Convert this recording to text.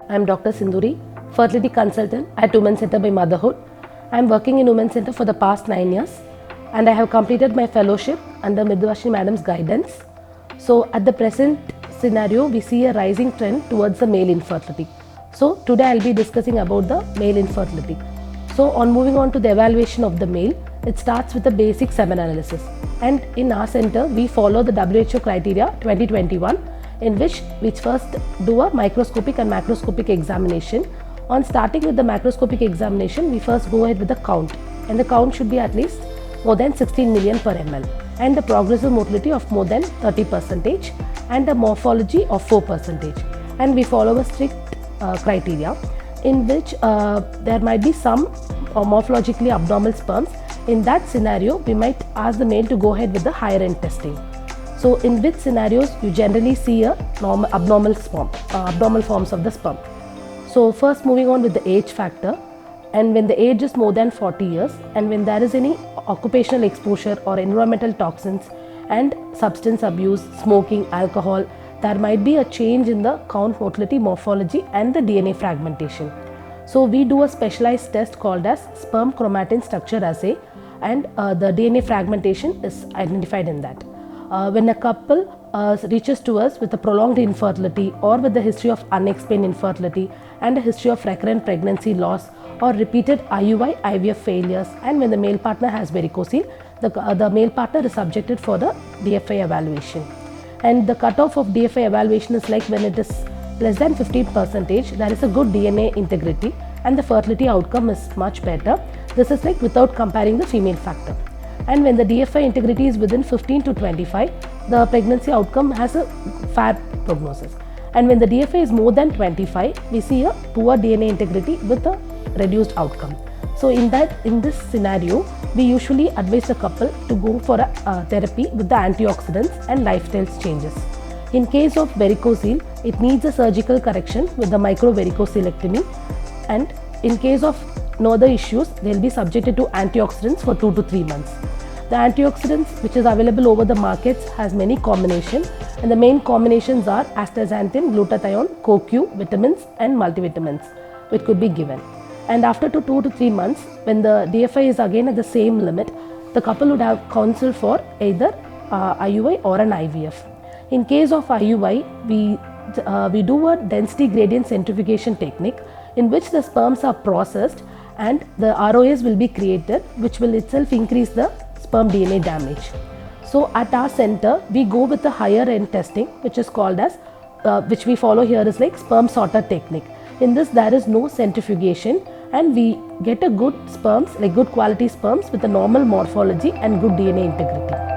I am Dr. Sindhuri, fertility consultant at Women's Center by Motherhood. I am working in Women's Center for the past 9 years and I have completed my fellowship under Midwashini Madam's guidance. So at the present scenario, we see a rising trend towards the male infertility. So today I will be discussing about the male infertility. So moving on to the evaluation of the male, it starts with the basic semen analysis. And in our center, we follow the WHO criteria 2021, in which we first do a microscopic and macroscopic examination. On starting with the macroscopic examination, we first go ahead with the count, and the count should be at least more than 16 million per ml, and the progressive motility of more than 30%, and the morphology of 4%. And we follow a strict criteria in which there might be some morphologically abnormal sperms. In that scenario, we might ask the male to go ahead with the higher end testing. So in which scenarios you generally see a abnormal forms of the sperm. So first moving on with the age factor, and when the age is more than 40 years and when there is any occupational exposure or environmental toxins and substance abuse, smoking, alcohol, there might be a change in the count, motility, morphology and the DNA fragmentation. So we do a specialized test called as sperm chromatin structure assay, and the DNA fragmentation is identified in that. When a couple reaches to us with a prolonged infertility or with the history of unexplained infertility and a history of recurrent pregnancy loss or repeated IUI IVF failures, and when the male partner has varicocele, the male partner is subjected for the DFI evaluation. And the cutoff of DFI evaluation is like when it is less than 15%, there is a good DNA integrity and the fertility outcome is much better. This is like without comparing the female factor. And when the DFI integrity is within 15 to 25, the pregnancy outcome has a fair prognosis. And when the DFI is more than 25, we see a poor DNA integrity with a reduced outcome. So in this scenario, we usually advise the couple to go for a therapy with the antioxidants and lifestyle changes. In case of varicocele, it needs a surgical correction with the varicocelectomy, and in case of no other issues, they will be subjected to antioxidants for 2 to 3 months. The antioxidants which is available over the markets has many combinations, and the main combinations are astaxanthin, glutathione, CoQ, vitamins and multivitamins which could be given. And after 2 to 3 months, when the DFI is again at the same limit, the couple would have counsel for either IUI or an IVF. In case of IUI, we do a density gradient centrifugation technique in which the sperms are processed and the ROAs will be created, which will itself increase the sperm DNA damage. So at our center, we go with the higher end testing, which is called as, which we follow here is like sperm sorter technique. In this, there is no centrifugation and we get a good sperms, like good quality sperms with a normal morphology and good DNA integrity.